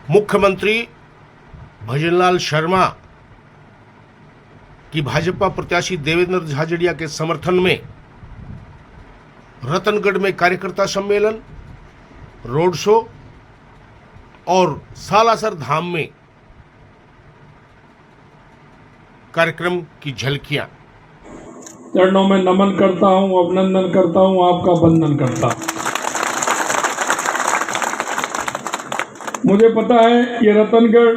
मुख्यमंत्री भजनलाल शर्मा की भाजपा प्रत्याशी देवेंद्र झाझड़िया के समर्थन में रतनगढ़ में कार्यकर्ता सम्मेलन, रोड शो और सालासर धाम में कार्यक्रम की झलकियां। चरणों में नमन करता हूं, अभिनंदन करता हूं, आपका वंदन करता हूं। मुझे पता है ये रतनगढ़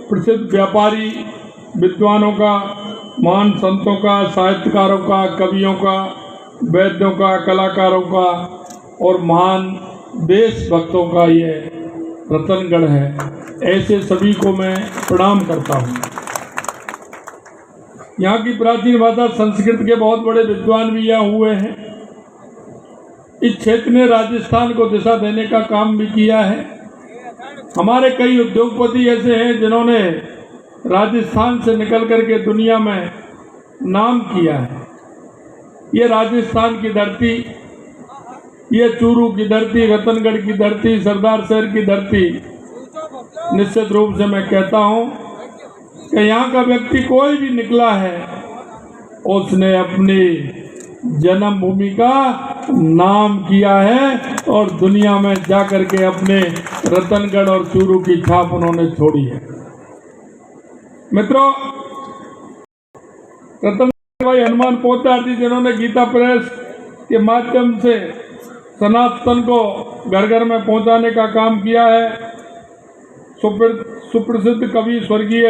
प्रसिद्ध व्यापारी, विद्वानों का, महान संतों का, साहित्यकारों का, कवियों का, वैद्यों का, कलाकारों का और महान देशभक्तों का ये रतनगढ़ है। ऐसे सभी को मैं प्रणाम करता हूँ। यहाँ की प्राचीन भाषा संस्कृत के बहुत बड़े विद्वान भी यहाँ हुए हैं। इस क्षेत्र ने राजस्थान को दिशा देने का काम भी किया है। हमारे कई उद्योगपति ऐसे हैं जिन्होंने राजस्थान से निकल करके दुनिया में नाम किया है। ये राजस्थान की धरती, ये चूरू की धरती, रतनगढ़ की धरती, सरदार शहर की धरती, निश्चित रूप से मैं कहता हूँ कि यहाँ का व्यक्ति कोई भी निकला है, उसने अपनी जन्मभूमि का नाम किया है और दुनिया में जाकर के अपने रतनगढ़ और चूरू की छाप उन्होंने छोड़ी है। मित्रों, रतनगढ़ भाई हनुमान पोद्दार जी जिन्होंने गीता प्रेस के माध्यम से सनातन को घर घर में पहुंचाने का काम किया है। सुप्रसिद्ध कवि स्वर्गीय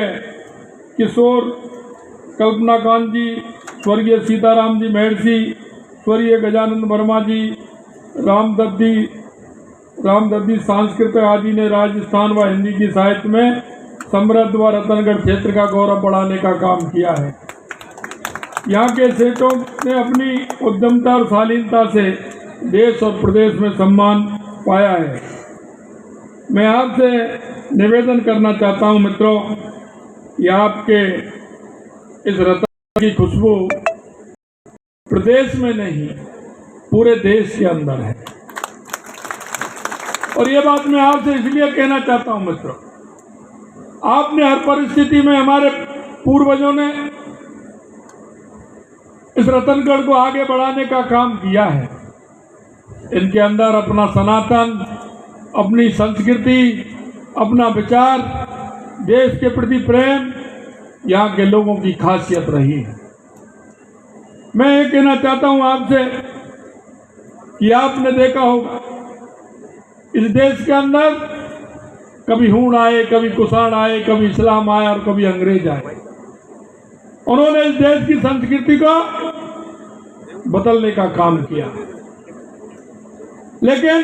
किशोर कल्पनाकांत जी, स्वर्गीय सीताराम जी महर्षि, स्वर्गीय गजानंद वर्मा जी, रामदत्ती सांस्कृतिक आदि ने राजस्थान व हिंदी की साहित्य में समृद्ध व रतनगढ़ क्षेत्र का गौरव बढ़ाने का काम किया है। यहाँ के सेठों ने अपनी उद्यमता और शालीनता से देश और प्रदेश में सम्मान पाया है। मैं आपसे निवेदन करना चाहता हूँ मित्रों, ये आपके इस रतन की खुशबू प्रदेश में नहीं, पूरे देश के अंदर है। और ये बात मैं आपसे इसलिए कहना चाहता हूं मित्रों, आपने हर परिस्थिति में, हमारे पूर्वजों ने इस रतनगढ़ को आगे बढ़ाने का काम किया है। इनके अंदर अपना सनातन, अपनी संस्कृति, अपना विचार, देश के प्रति प्रेम यहाँ के लोगों की खासियत रही है। मैं ये कहना चाहता हूं आपसे कि आपने देखा होगा इस देश के अंदर कभी हूण आए, कभी कुषाण आए, कभी इस्लाम आए और कभी अंग्रेज आए। उन्होंने इस देश की संस्कृति को बदलने का काम किया, लेकिन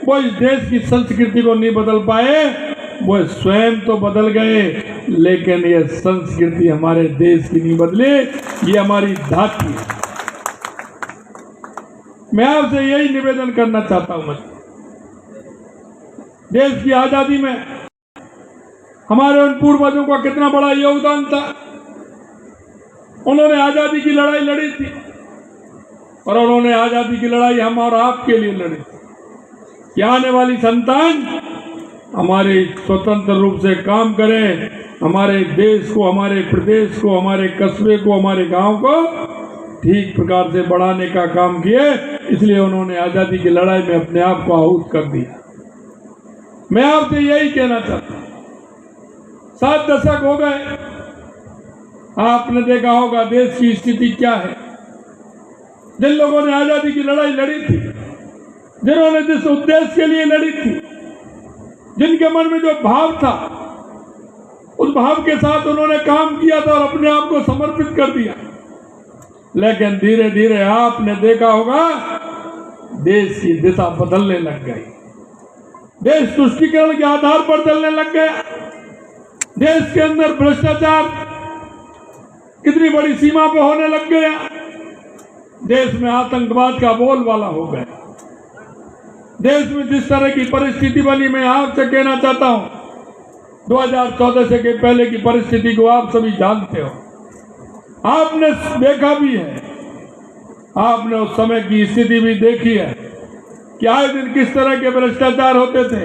वो इस देश की संस्कृति को नहीं बदल पाए। वो स्वयं तो बदल गए, लेकिन ये संस्कृति हमारे देश की नहीं बदली, ये हमारी धाती है। मैं आपसे यही निवेदन करना चाहता हूं। देश की आजादी में हमारे उन पूर्वजों का कितना बड़ा योगदान था। उन्होंने आजादी की लड़ाई लड़ी थी और उन्होंने आजादी की लड़ाई हम और आपके लिए लड़ी थी कि आने वाली संतान हमारे स्वतंत्र रूप से काम करें, हमारे देश को, हमारे प्रदेश को, हमारे कस्बे को, हमारे गांव को ठीक प्रकार से बढ़ाने का काम किए। इसलिए उन्होंने आजादी की लड़ाई में अपने आप को आहूत कर दिया। मैं आपसे यही कहना चाहता हूं, 7 दशक हो गए, आपने देखा होगा देश की स्थिति क्या है। जिन लोगों ने आजादी की लड़ाई लड़ी थी, जिन्होंने जिस उद्देश्य के लिए लड़ी थी, जिनके मन में जो भाव था, उस भाव के साथ उन्होंने काम किया था और अपने आप को समर्पित कर दिया। लेकिन धीरे धीरे आपने देखा होगा देश की दिशा बदलने लग गई। देश तुष्टीकरण के आधार पर चलने लग गया। देश के अंदर भ्रष्टाचार कितनी बड़ी सीमा पर होने लग गया। देश में आतंकवाद का बोलबाला हो गया। देश में जिस तरह की परिस्थिति बनी, मैं आपसे कहना चाहता हूं 2014 से के पहले की परिस्थिति को आप सभी जानते हो। आपने देखा भी है, आपने उस समय की स्थिति भी देखी है कि आए दिन किस तरह के भ्रष्टाचार होते थे।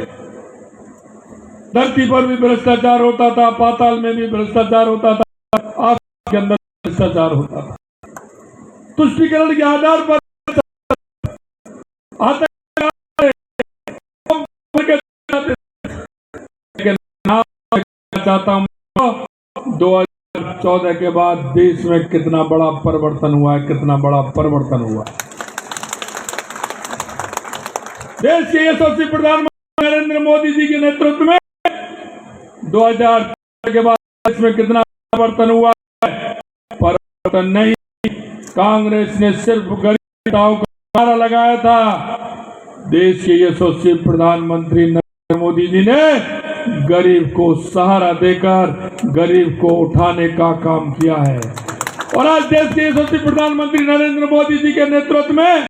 धरती पर भी भ्रष्टाचार होता था, पाताल में भी भ्रष्टाचार होता था, आसमान के अंदर भ्रष्टाचार होता था। तुष्टिकरण के आधार पर चाहता हूं 2014 के बाद देश में कितना बड़ा परिवर्तन हुआ है, कितना बड़ा परिवर्तन हुआ है। देश के यशस्वी प्रधानमंत्री नरेंद्र मोदी जी के नेतृत्व में 2014 के बाद देश में कितना परिवर्तन हुआ है। परिवर्तन नहीं, कांग्रेस ने सिर्फ गरीब नेताओं का नारा लगाया था। देश के यशस्वी प्रधानमंत्री नरेंद्र मोदी जी ने गरीब को सहारा देकर गरीब को उठाने का काम किया है। और आज देश के यशस्वी प्रधानमंत्री नरेंद्र मोदी जी के नेतृत्व में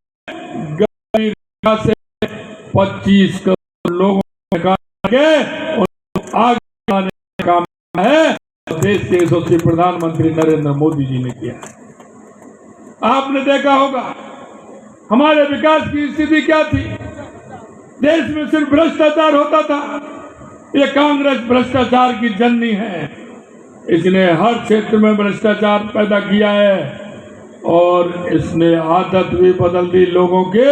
गरीब से 25 करोड़ लोगों के आगे लाने का काम है, देश के यशस्वी प्रधानमंत्री नरेंद्र मोदी जी ने किया। आपने देखा होगा हमारे विकास की स्थिति क्या थी। देश में सिर्फ भ्रष्टाचार होता था। ये कांग्रेस भ्रष्टाचार की जननी है। इसने हर क्षेत्र में भ्रष्टाचार पैदा किया है और इसने आदत भी बदल दी लोगों के।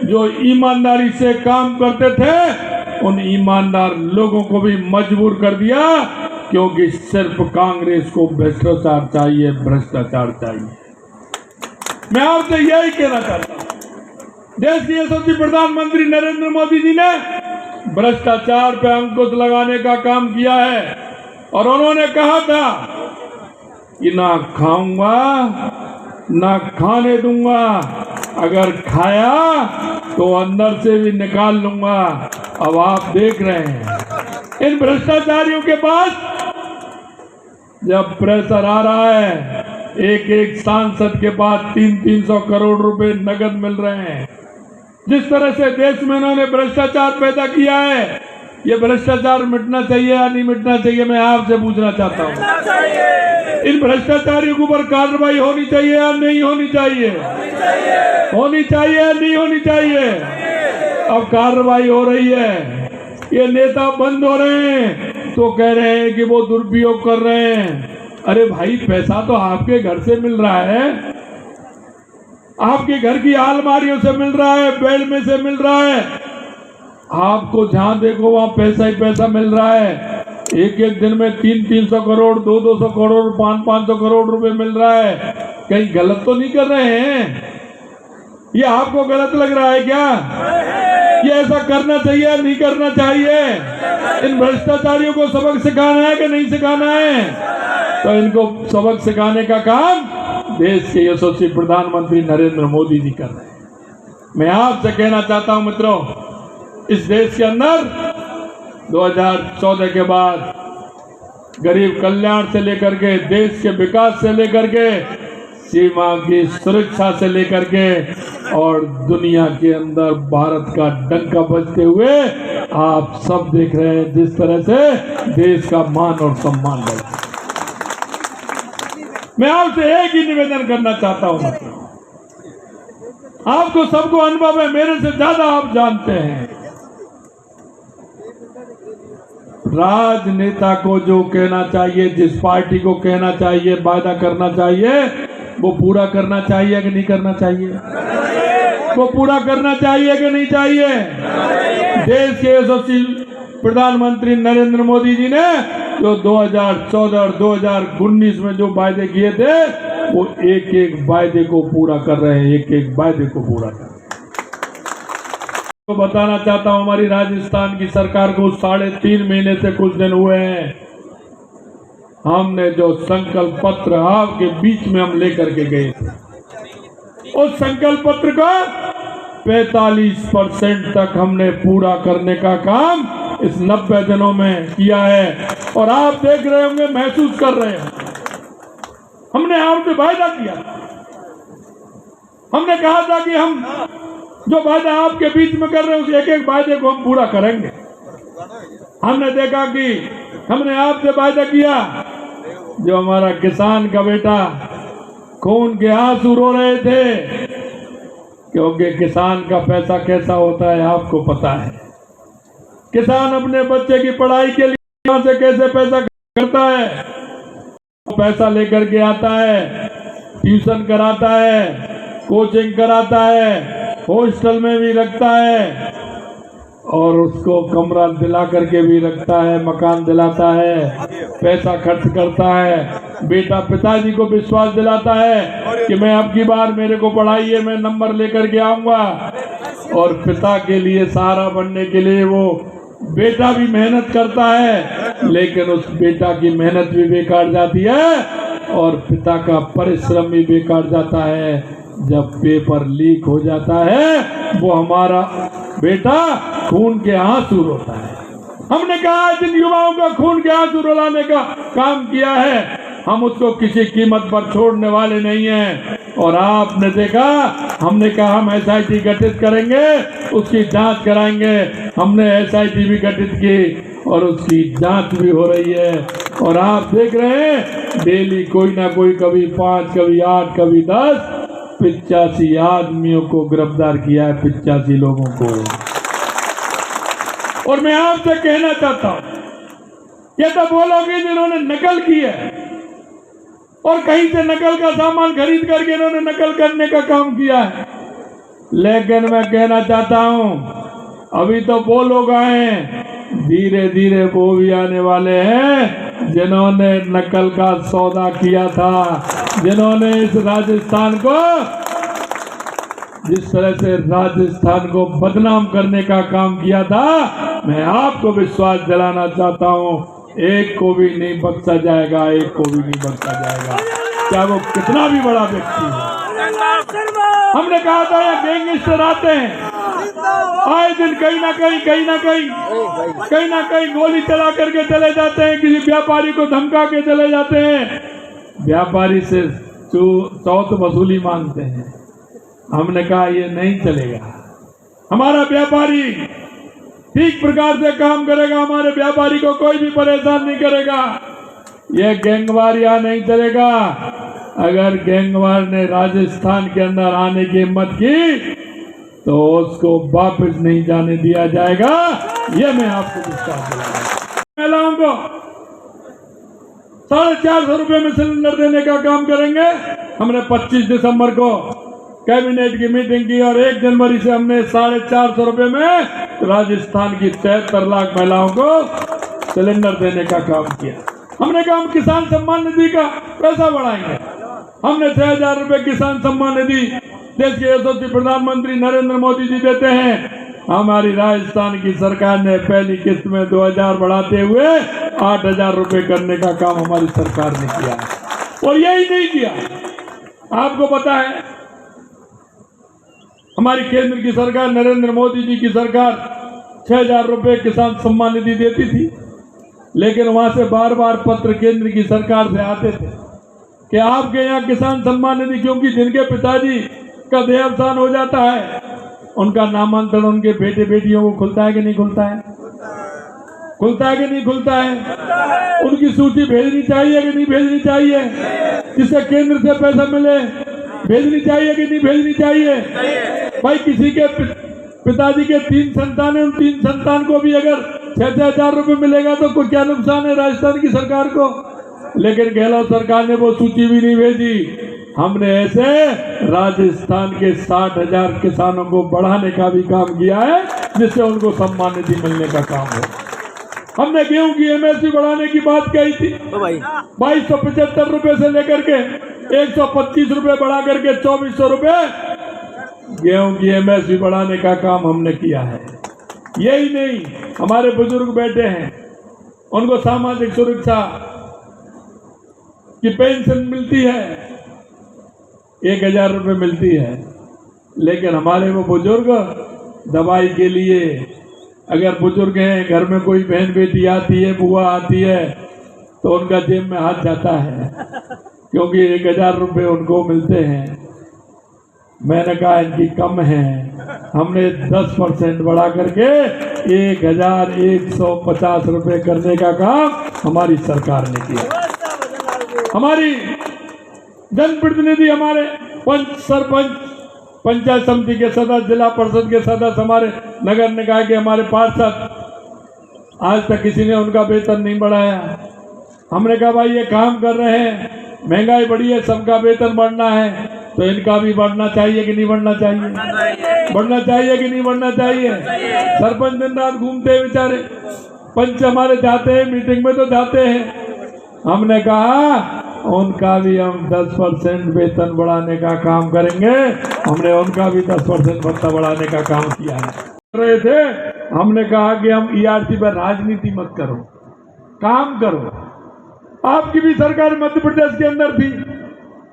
जो ईमानदारी से काम करते थे उन ईमानदार लोगों को भी मजबूर कर दिया, क्योंकि सिर्फ कांग्रेस को भ्रष्टाचार चाहिए, भ्रष्टाचार चाहिए। मैं आपसे यही कहना चाहता हूं, देश के यशस्वी प्रधानमंत्री नरेंद्र मोदी जी ने भ्रष्टाचार पे अंकुश लगाने का काम किया है। और उन्होंने कहा था कि ना खाऊंगा ना खाने दूंगा, अगर खाया तो अंदर से भी निकाल लूंगा। अब आप देख रहे हैं इन भ्रष्टाचारियों के पास जब प्रेशर आ रहा है, एक एक सांसद के पास 300-300 करोड़ रुपए नगद मिल रहे हैं। जिस तरह से देश में इन्होंने भ्रष्टाचार पैदा किया है, ये भ्रष्टाचार मिटना चाहिए या नहीं मिटना चाहिए, मैं आपसे पूछना चाहता हूँ। इन भ्रष्टाचारियों के ऊपर कार्रवाई होनी चाहिए या नहीं होनी चाहिए? होनी चाहिए या नहीं होनी चाहिए? अब कार्रवाई हो रही है। ये नेता बंद हो रहे हैं तो कह रहे हैं कि वो दुरुपयोग कर रहे हैं। अरे भाई, पैसा तो आपके घर से मिल रहा है, आपके घर की अलमारियों से मिल रहा है, बेड में से मिल रहा है। आपको जहां देखो वहां पैसा ही पैसा मिल रहा है। एक एक दिन में 300-300 करोड़, 200-200 करोड़, 500-500 करोड़ रुपए मिल रहा है। कहीं गलत तो नहीं कर रहे हैं? ये आपको गलत लग रहा है क्या? ये ऐसा करना चाहिए या नहीं करना चाहिए? इन भ्रष्टाचारियों को सबक सिखाना है कि नहीं सिखाना है? तो इनको सबक सिखाने का काम देश के यशस्वी प्रधानमंत्री नरेंद्र मोदी जी कर रहे हैं। मैं आपसे कहना चाहता हूं मित्रों, इस देश के अंदर 2014 के बाद गरीब कल्याण से लेकर के, देश के विकास से लेकर के, सीमा की सुरक्षा से लेकर के और दुनिया के अंदर भारत का डंका बजते हुए आप सब देख रहे हैं जिस तरह से देश का मान और सम्मान बढ़ा। मैं आपसे एक ही निवेदन करना चाहता हूं मित्रों, आपको सबको अनुभव है, मेरे से ज्यादा आप जानते हैं। राजनेता को जो कहना चाहिए, जिस पार्टी को कहना चाहिए, वादा करना चाहिए, वो पूरा करना चाहिए कि नहीं करना चाहिए? वो पूरा करना चाहिए कि नहीं चाहिए? देश के यशस्वी प्रधानमंत्री नरेंद्र मोदी जी ने जो 2014 और 2019 में जो वायदे किए थे, वो एक एक वायदे को पूरा कर रहे हैं, एक एक वायदे को पूरा कर रहे हैं। तो बताना चाहता हूं, हमारी राजस्थान की सरकार को 3.5 महीने से कुछ दिन हुए हैं, हमने जो संकल्प पत्र आपके बीच में हम लेकर के गए थे, उस संकल्प पत्र का 45% तक हमने पूरा करने का काम इस 90 दिनों में किया है। और आप देख रहे होंगे, महसूस कर रहे हैं, हमने आपसे वायदा किया, हमने कहा था कि हम जो वायदा आपके बीच में कर रहे हैं उस एक एक वायदे को हम पूरा करेंगे। हमने देखा कि हमने आपसे वायदा किया, जो हमारा किसान का बेटा खून के आंसू रो रहे थे, क्योंकि किसान का पैसा कैसा होता है आपको पता है। किसान अपने बच्चे की पढ़ाई के लिए यहाँ से कैसे पैसा करता है, पैसा लेकर के आता है, ट्यूशन कराता है, कोचिंग कराता है, हॉस्टल में भी रखता है और उसको कमरा दिला करके भी रखता है, मकान दिलाता है, पैसा खर्च करता है। बेटा पिताजी को विश्वास दिलाता है कि मैं अब की बार मेरे को पढ़ाइए, मैं नंबर लेकर के आऊंगा। और पिता के लिए सहारा बनने के लिए वो बेटा भी मेहनत करता है, लेकिन उस बेटा की मेहनत भी बेकार जाती है और पिता का परिश्रम भी बेकार जाता है। जब पेपर लीक हो जाता है वो हमारा बेटा खून के आंसू रोता है। हमने कहा जिन युवाओं का खून के आंसू रुलाने का काम किया है हम उसको किसी कीमत पर छोड़ने वाले नहीं हैं। और आपने देखा हमने कहा हम SIT गठित करेंगे, उसकी जांच कराएंगे। हमने SIT भी गठित की और उसकी जांच भी हो रही है। और आप देख रहे हैं डेली कोई ना कोई, कभी 5, कभी 8, कभी 10, 85 आदमियों को गिरफ्तार किया है, 85 लोगों को। और मैं आपसे कहना चाहता हूं, ये तो वो लोग हैं जिन्होंने नकल की है और कहीं से नकल का सामान खरीद करके इन्होंने नकल करने का काम किया है। लेकिन मैं कहना चाहता हूं अभी तो वो लोग आए, धीरे धीरे वो भी आने वाले हैं जिन्होंने नकल का सौदा किया था, जिन्होंने इस राजस्थान को, जिस तरह से राजस्थान को बदनाम करने का काम किया था। मैं आपको विश्वास दिलाना चाहता हूं एक को भी नहीं बख्शा जाएगा, एक को भी नहीं बख्शा जाएगा, चाहे वो कितना भी बड़ा व्यक्ति हो। हमने कहा था यहाँ गैंगस्टर आते हैं, आए दिन कहीं ना कहीं गोली चला करके चले जाते हैं, किसी व्यापारी को धमका के चले जाते हैं, व्यापारी से चौथ वसूली मांगते हैं। हमने कहा ये नहीं चलेगा, हमारा व्यापारी ठीक प्रकार से काम करेगा, हमारे व्यापारी को कोई भी परेशान नहीं करेगा। यह गैंगवार यहाँ नहीं चलेगा। अगर गैंगवार ने राजस्थान के अंदर आने की हिम्मत की तो उसको वापस नहीं जाने दिया जाएगा। यह मैं आपको विश्वास दिलाऊंगा। महिलाओं को 450 रुपये में सिलेंडर देने का काम करेंगे। हमने 25 दिसंबर को कैबिनेट की मीटिंग की और 1 जनवरी से हमने 450 रुपये में राजस्थान की 73 लाख महिलाओं को सिलेंडर देने का काम किया। हमने कहा हम किसान सम्मान निधि का पैसा बढ़ाएंगे। हमने 6000 रुपये किसान सम्मान निधि देश के यशस्वी प्रधानमंत्री नरेंद्र मोदी जी देते हैं। हमारी राजस्थान की सरकार ने पहली किस्त में 2000 बढ़ाते हुए 8000 रुपये करने का काम हमारी सरकार ने किया। और यही नहीं किया, आपको पता है हमारी केंद्र की सरकार, नरेंद्र मोदी जी की सरकार 6000 रुपये किसान सम्मान निधि देती थी, लेकिन वहां से बार बार पत्र केंद्र की सरकार से आते थे कि आपके यहाँ किसान सम्मान निधि, क्योंकि जिनके पिताजी का देहावसान हो जाता है उनका नामांतरण उनके बेटे बेटियों को खुलता है कि नहीं खुलता है, खुलता है कि नहीं खुलता है, उनकी सूची भेजनी चाहिए कि नहीं भेजनी चाहिए, जिससे केंद्र से पैसा मिले, भेजनी चाहिए कि नहीं भेजनी चाहिए। भाई किसी के पिताजी के 3 संतान है, उन 3 संतान को भी अगर 6,000 रुपये मिलेगा तो कोई क्या नुकसान है राजस्थान की सरकार को। लेकिन गहलोत सरकार ने वो सूची भी नहीं भेजी। हमने ऐसे राजस्थान के 60,000 किसानों को बढ़ाने का भी काम किया है, जिससे उनको सम्मान निधि मिलने का काम हो। हमने गेहूं की MSP बढ़ाने की बात कही थी, 2275 रुपये से लेकर के 125 रुपये बढ़ा करके 2400 रुपये गेहूं की MSP बढ़ाने का काम हमने किया है। यही नहीं, हमारे बुजुर्ग बैठे हैं, उनको सामाजिक सुरक्षा की पेंशन मिलती है, 1000 रुपये मिलती है। लेकिन हमारे वो बुजुर्ग दवाई के लिए, अगर बुजुर्ग हैं, घर में कोई बहन बेटी आती है, बुआ आती है, तो उनका जेब में हाथ जाता है, क्योंकि 1000 रुपये उनको मिलते हैं। मैंने कहा इनकी कम है, हमने 10% बढ़ा करके 1150 रुपये करने का काम हमारी सरकार ने किया। हमारी जनप्रतिनिधि, हमारे पंच, सरपंच, पंचायत समिति के सदस्य, जिला परिषद के सदस्य, हमारे नगर निकाय के हमारे पार्षद आज तक किसी ने उनका वेतन नहीं बढ़ाया। हमने कहा भाई ये काम कर रहे हैं, महंगाई बढ़ी है, सबका वेतन बढ़ना है, तो इनका भी बढ़ना चाहिए कि नहीं बढ़ना चाहिए? बढ़ना चाहिए कि नहीं बढ़ना चाहिए? सरपंच दिन रात घूमते हैं बेचारे, पंच हमारे जाते हैं मीटिंग में तो जाते हैं। हमने कहा उनका भी हम 10% वेतन बढ़ाने का काम करेंगे। हमने उनका भी 10% भत्ता बढ़ाने का काम किया है। रहे थे, हमने कहा कि हम ईआरसी पर राजनीति मत करो, काम करो। आपकी भी सरकार मध्य प्रदेश के अंदर थी,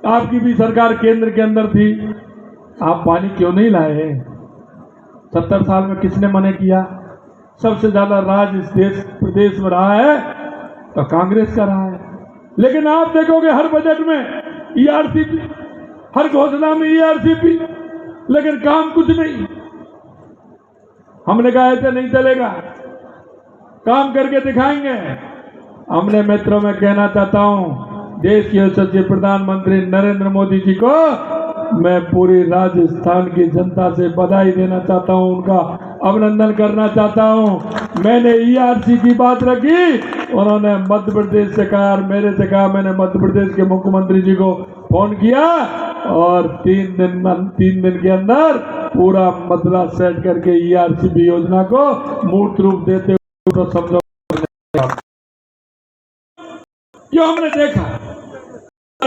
आपकी भी सरकार केंद्र के अंदर थी, आप पानी क्यों नहीं लाए? 70 साल में किसने मना किया? सबसे ज्यादा राज इस देश प्रदेश में रहा है तो कांग्रेस का रहा है। लेकिन आप देखोगे हर बजट में ईआरसीपी, हर घोषणा में ईआरसीपी, लेकिन काम कुछ नहीं। हमने कहा ऐसे नहीं चलेगा, काम करके दिखाएंगे। हमने मित्रों में कहना चाहता हूं, देश के यशस्वी प्रधानमंत्री नरेंद्र मोदी जी को मैं पूरी राजस्थान की जनता से बधाई देना चाहता हूं, उनका अभिनंदन करना चाहता हूं। मैंने ईआरसी की बात रखी, उन्होंने मध्य प्रदेश से कहा और मेरे से कहा। मैंने मध्य प्रदेश के मुख्यमंत्री जी को फोन किया और 3 दिन के अंदर पूरा मसला सेट करके ईआरसीबी योजना को मूर्त रूप देते हुए तो समझो जो हमने देखा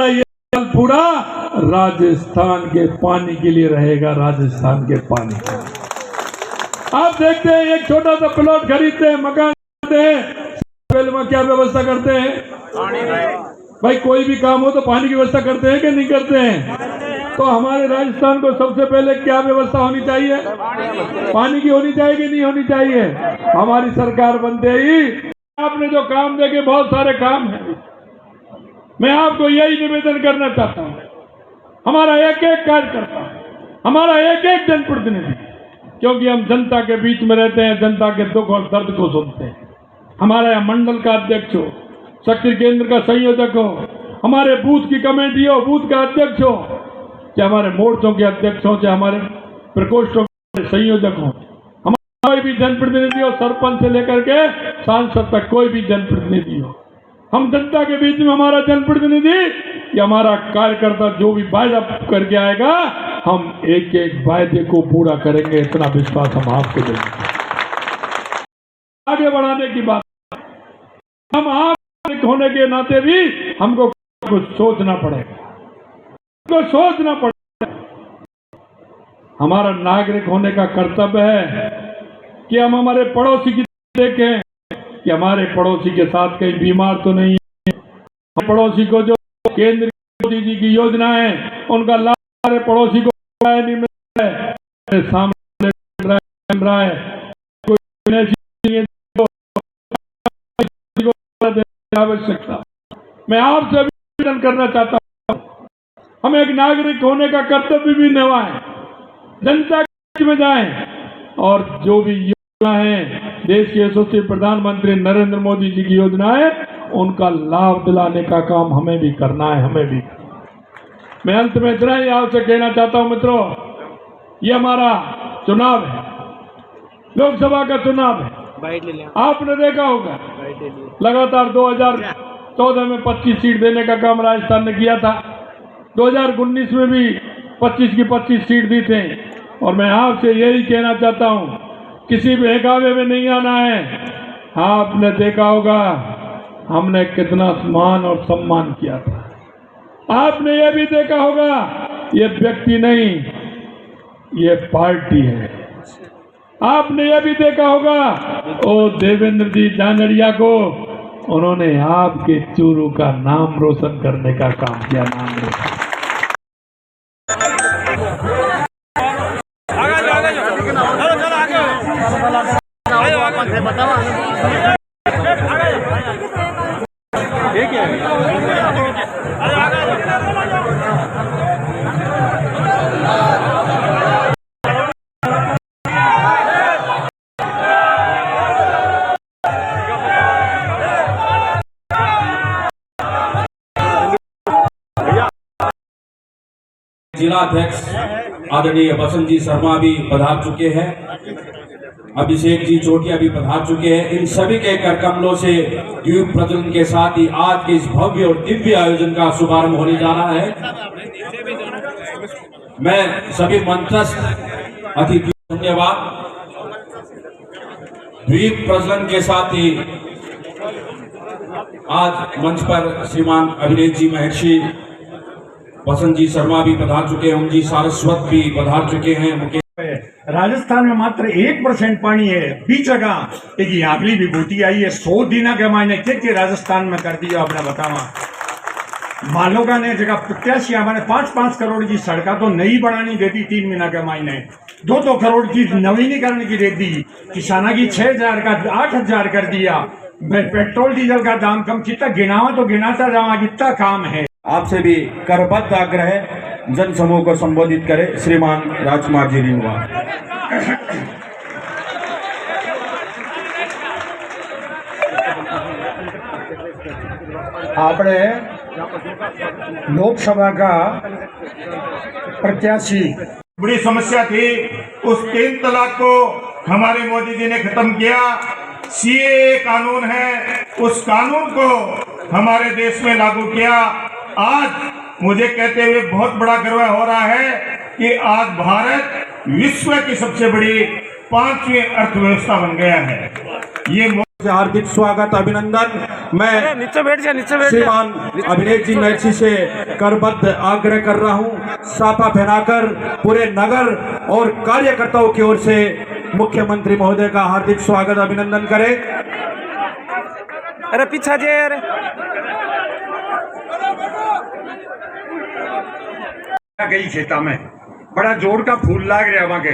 ये पूरा राजस्थान के पानी के लिए रहेगा। राजस्थान के पानी आप देखते हैं, एक छोटा सा प्लॉट खरीदते हैं, मकान खरीदते हैं, पहले में क्या व्यवस्था करते हैं? भाई कोई भी काम हो तो पानी की व्यवस्था करते हैं कि नहीं करते हैं? तो हमारे राजस्थान को सबसे पहले क्या व्यवस्था होनी चाहिए? पानी की होनी चाहिए कि नहीं होनी चाहिए? हमारी सरकार बनते ही आपने जो काम देखे, बहुत सारे काम हैं, मैं आपको यही निवेदन करना चाहता हूं। हमारा एक एक कार्यकर्ता, हमारा एक एक जनप्रतिनिधि, क्योंकि हम जनता के बीच में रहते हैं, जनता के दुख और दर्द को सुनते हैं। हमारे यहाँ मंडल का अध्यक्ष हो, शक्ति केंद्र का संयोजक हो, हमारे बूथ की कमेटी हो, बूथ का अध्यक्ष हो, चाहे हमारे मोर्चों के अध्यक्ष हो, चाहे हमारे प्रकोष्ठों के संयोजक हो, हमारा कोई भी जनप्रतिनिधि हो, सरपंच से लेकर के सांसद तक कोई भी जनप्रतिनिधि हो, हम जनता के बीच में हमारा जनप्रतिनिधि या हमारा कार्यकर्ता जो भी वायदा करके आएगा, हम एक एक वायदे को पूरा करेंगे, इतना विश्वास हम आपको देंगे। आगे बढ़ाने की बात, हम आप होने के नाते भी हमको कुछ सोचना पड़ेगा, सोचना पड़ेगा। हमारा नागरिक होने का कर्तव्य है कि हम हमारे पड़ोसी की देखें कि हमारे पड़ोसी के साथ कहीं बीमार तो नहीं है। पड़ोसी को जो केंद्र मोदी जी की योजना है उनका लाभ हमारे पड़ोसी को नहीं मिल रहा है, सामने मिल रहा है। आवश्यकता मैं आपसे निवेदन करना चाहता हूं, हम एक नागरिक होने का कर्तव्य भी निभाएं, जनता के बीच में जाएं और जो भी योजना है देश के यशस्वी प्रधानमंत्री नरेंद्र मोदी जी की योजना है उनका लाभ दिलाने का काम हमें भी करना है, हमें भी। मैं अंत में इतना ही आपसे कहना चाहता हूं मित्रों, ये हमारा चुनाव है, लोकसभा का चुनाव है। आपने देखा होगा लगातार 2014 में 25 सीट देने का काम राजस्थान ने किया था, 2019 में भी 25 की 25 सीट दी थे। और मैं आपसे यही कहना चाहता हूं, किसी बहकावे में नहीं आना है। आपने देखा होगा हमने कितना मान और सम्मान किया था। आपने ये भी देखा होगा ये व्यक्ति नहीं, ये पार्टी है। आपने यह भी देखा होगा ओ देवेंद्र जी जानड़िया को उन्होंने आपके चूरू का नाम रोशन करने का काम किया, नाम रोशन। जिला अध्यक्ष आदरणीय बसंत जी शर्मा भी पधार चुके हैं। अभिषेक जी चोटिया भी पधार चुके हैं। इन सभी के कर कमलों से द्वीप प्रज्वलन के साथ ही आज के इस भव्य और दिव्य आयोजन का शुभारंभ होने जा रहा है। मैं सभी मंत्रस्थ अतिथि धन्यवाद। द्वीप प्रज्वलन के साथ ही आज मंच पर श्रीमान अभिनेत जी महर्षि वसंत जी शर्मा भी पधार चुके हैं, ओम जी सारस्वत भी पधार चुके हैं। मुख्य राजस्थान में मात्र 1% पानी है। बीच जगह एक यागली विभूति आई है 100 दिन के मायने के राजस्थान में कर दिया आपने बतावा। मालोगा ने जगह प्रत्याशी हमारे 5-5 करोड़ की सड़का तो नई बनानी देती 3 महीना के मायने 2-2 करोड़ की नवीनीकरण की दे दी। किसाना की 6,000 का 8,000 कर दिया। पेट्रोल डीजल का दाम कम कितना गिनावा तो गिनाता जावा कितना काम है। आपसे भी करबद्ध आग्रह जन समूह को संबोधित करें श्रीमान राजकुमार जी रिंगवा। आपने लोकसभा का प्रत्याशी बड़ी समस्या थी, उस 3 तलाक को हमारे मोदी जी ने खत्म किया। सीएए कानून है, उस कानून को हमारे देश में लागू किया। आज मुझे कहते हुए बहुत बड़ा गर्व हो रहा है कि आज भारत विश्व की सबसे बड़ी 5वीं अर्थव्यवस्था बन गया है। ये हार्दिक स्वागत अभिनंदन। मैं नीचे बैठ श्रीमान अभिनेत जी महर्षि से करबद्ध आग्रह कर रहा हूं, साफा फैलाकर पूरे नगर और कार्यकर्ताओं की ओर से मुख्यमंत्री महोदय का हार्दिक स्वागत अभिनंदन करें। अरे पीछा जे अरे गई खेता में बड़ा जोर का फूल लाग रहा वहां के।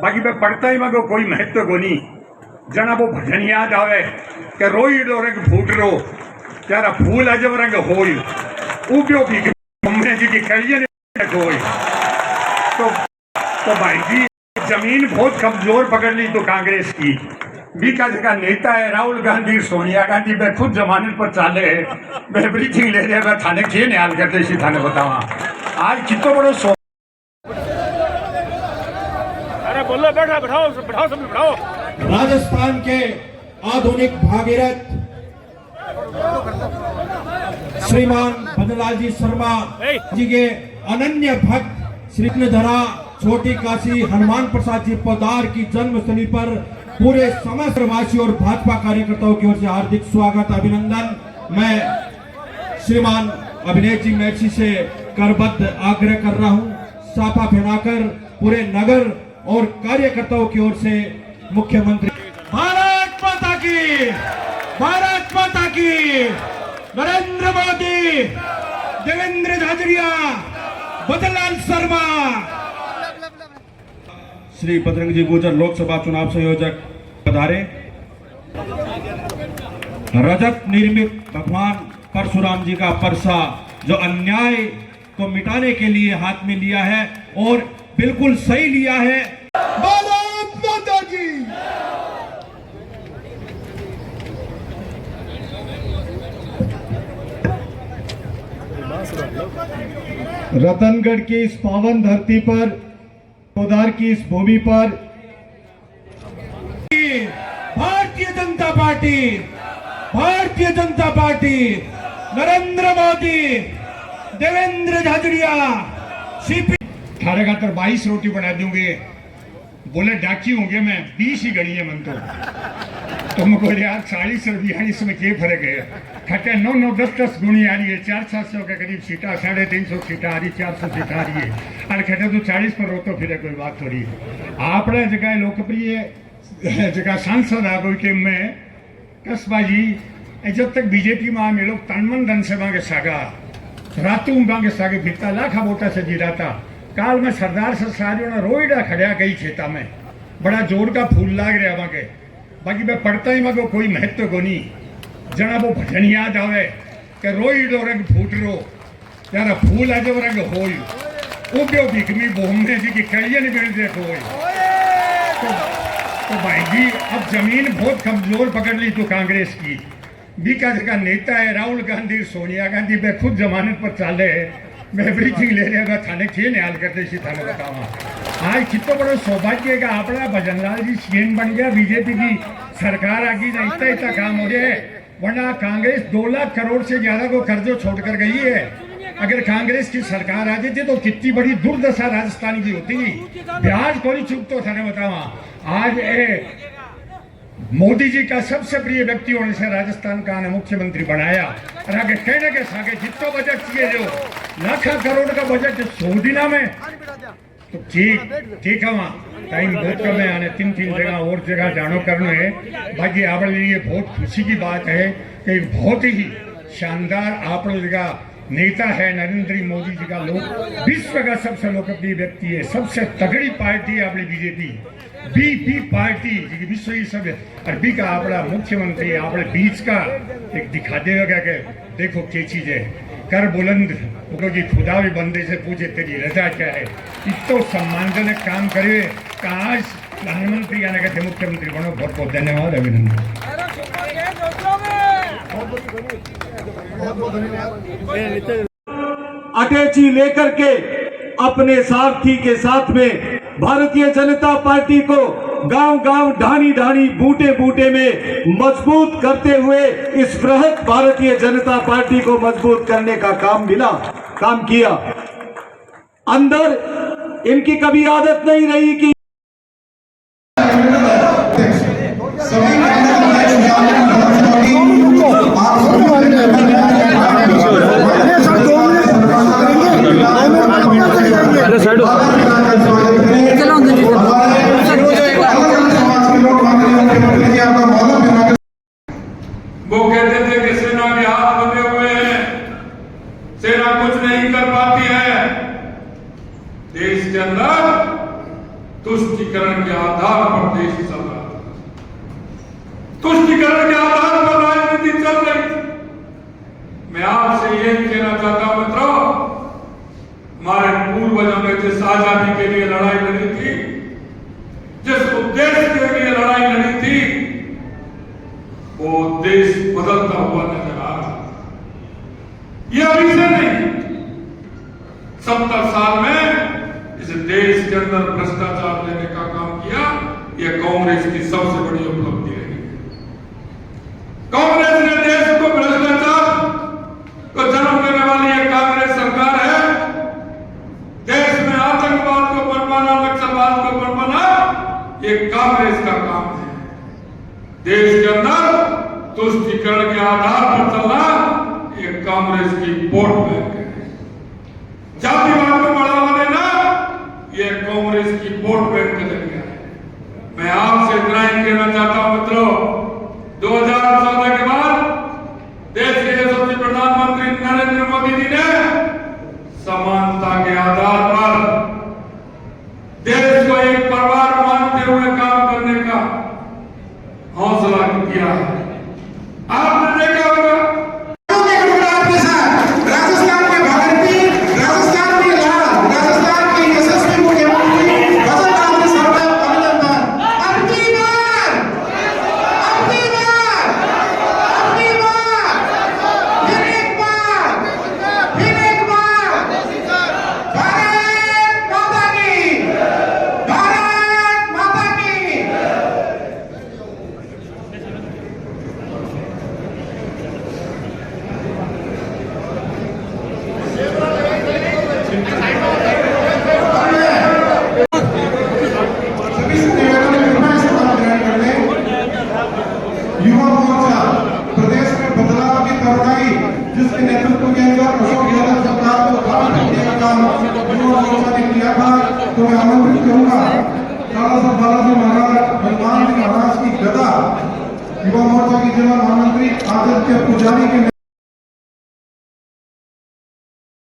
बाकी मैं पढ़ता ही वहां को कोई महत्व को नहीं। जना वो भजन याद आवे कि रोई लो रंग फूट रो त्यारा फूल अजब रंग होई उब्यो भी मम्मी जी की कड़िया ने होई। तो भाई जी जमीन बहुत कमजोर पकड़ ली तो कांग्रेस की बीका जगह नेता है राहुल गांधी सोनिया गांधी मैं खुद जमानत पर चाले मैं ब्रीथिंग ले रहे मैं थाने के न्याल करते इसी थाने बतावा आज कितना बड़ो सो। अरे बोलो बैठा बैठाओ बैठाओ सब बैठाओ। राजस्थान के आधुनिक भागीरथ श्रीमान भजनलाल जी शर्मा जी के अनन्य भक्त श्री कृष्णधरा छोटी काशी हनुमान प्रसाद जी पोदार की जन्मस्थली पर पूरे समस्त वासी और भाजपा कार्यकर्ताओं की ओर से हार्दिक स्वागत अभिनंदन। मैं श्रीमान अभिनेत जी महर्षि से करबद्ध आग्रह कर रहा हूं, साफा फैलाकर पूरे नगर और कार्यकर्ताओं की ओर से मुख्यमंत्री भारत माता की नरेंद्र मोदी देवेंद्र झाझड़िया भजनलाल शर्मा। श्री बजरंग जी गुर्जर लोकसभा चुनाव संयोजक पधारे। रजत निर्मित भगवान परशुराम जी का परसा जो अन्याय को मिटाने के लिए हाथ में लिया है और बिल्कुल सही लिया है। भारत माता की। रतनगढ़ की इस पावन धरती पर पोदार की इस भूमि पर भारतीय जनता पार्टी नरेंद्र मोदी देवेंद्र झाझड़िया सीपी थारे खातर 22 रोटी बना दूंगे। बोले डाकी होंगे मैं 20 ही गणी है मन तो मुझको यार 40 और 20 इसमें क्या फर्क है। खटे 9-9 10-10 गुणी आ रही है। 400-700 के करीब सीटा 350 सीटा आ रही 400 सीटा आ रही है और खटे तो 40 पर रोतो फिर कोई बात थोड़ी। आपने जगह लोकप्रिय जगह सांसद आ गई कि मैं कसबा जी जब तक बीजेपी में आए लोग तनमन धन से मांगे सागा रातू मांगे सागे भित्ता लाखा बोटा से जीराता। काल में सरदार से सारियों ने रोईडा खड़िया गई खेता में बड़ा जोर का फूल लाग रहा वहां के। बाकी मैं पढ़ता ही मगो कोई महत्व को नहीं। जना वो भजन याद आवे कि रोई लो रंग फूट रो त्यारा फूल अजब रंग होई उब्यो भिकमी बोमने जी की कड़िया नहीं मिल देख होई। तो भाई जी अब जमीन बहुत कमजोर पकड़ ली तो कांग्रेस की बीका जगह नेता है राहुल गांधी सोनिया गांधी मैं खुद जमानत पर चाले मैं ब्रीथिंग ले रहा थाने के न्याल करते सी थाने बतावा आज कितना बड़ा सौभाग्य का अपना भजनलाल जी सीएम बन गया बीजेपी की सरकार आ गई ना इतना इतना काम हो गया है वरना कांग्रेस 2 लाख करोड़ से ज्यादा को कर्जो छोड़ कर गई है। अगर कांग्रेस की सरकार आ जाती तो कितनी बड़ी दुर्दशा राजस्थान की होती। ब्याज कोई चुप तो थाने बतावा आज मोदी जी का सबसे प्रिय व्यक्ति होने से राजस्थान का मुख्यमंत्री बनाया और आगे कहने के सागे जितना बजट चाहिए जो लाखों करोड़ का बजट 100 दिना में तो ठीक है वहाँ टाइम बहुत कम है आने 3 जगह और जगह जानो करना है। बाकी आप लिए बहुत खुशी की बात है कि बहुत ही शानदार आप जगह नेता है नरेंद्र मोदी जी का लोग विश्व का सबसे लोकप्रिय व्यक्ति है सबसे तगड़ी पार्टी है अपनी बीजेपी बी पार्टी विश्व की सब और बी का अपना मुख्यमंत्री अपने बीच का एक दिखा देगा कि देखो क्या चीज है कर बुलंद क्योंकि खुदा भी बंदे से पूछे तेरी रजा क्या है इतो सम्मानजनक काम करे का आज प्रधानमंत्री आने के मुख्यमंत्री बनो बहुत बहुत धन्यवाद अभिनंदन। अटैची लेकर के अपने सारथी के साथ में भारतीय जनता पार्टी को गांव-गांव ढाणी-ढाणी बूटे-बूटे में मजबूत करते हुए इस बृहत भारतीय जनता पार्टी को मजबूत करने का काम किया। अंदर इनकी कभी आदत नहीं रही कि वो कहते थे कि सेना के हाथ बंधे हुए हैं, सेना कुछ नहीं कर पाती है। देश के अंदर तुष्टीकरण के आधार पर देश चल रहा था, तुष्टीकरण के आधार पर राजनीति चल रही थी। मैं आपसे यही कहना चाहता हूं मित्रों, हमारे पूर्वजों ने जिस आजादी के लिए लड़ाई लड़ी थी, जिस उद्देश्य के लिए लड़ाई लड़ी थी, वो देश बदलता हुआ नजर आ रहा है। ये अभी से नहीं, 70 साल में इस देश के अंदर भ्रष्टाचार लेने का काम किया, ये कांग्रेस की सबसे बड़ी उपलब्धि रही है। कांग्रेस ने देश को भ्रष्टाचार को जन्म देने वाली ये कांग्रेस सरकार है। देश में आतंकवाद को पनपाना, नक्सलवाद को पनपाना, ये कांग्रेस का काम है। देश के अंदर तुष्टीकरण के आधार पर चलना ये कांग्रेस की वोट बैंक है। जातिवाद को बढ़ावा देना ये कांग्रेस की वोट बैंक का जरिया है। मैं आपसे इतना ही कहना चाहता हूं मित्रों, 2014 के बाद देश के यशस्वी प्रधानमंत्री नरेंद्र मोदी जी ने समानता के आधार पर देश को एक परिवार मानते हुए काम करने का हौसला किया है। आपने देखा होगा राजस्थान के भागलपुर, राजस्थान के लाल, राजस्थान के यशस्वी मुख्यमंत्री भजनलाल जी शर्मा अभिनंदन। अबकी बार फिर एक बार भारत माता की, भारत माता की। युवा मोर्चा प्रदेश में बदलाव की तरुणाई जिसके नेतृत्व के अंदर अशोक गहलोत सरकार को स्थापित करने का काम युवा मोर्चा ने किया था, तो मैं आमंत्रित करूंगा सालासर बालाजी महाराज, हनुमान जी महाराज की गदा युवा मोर्चा के जिला महामंत्री आदित्य पुजारी के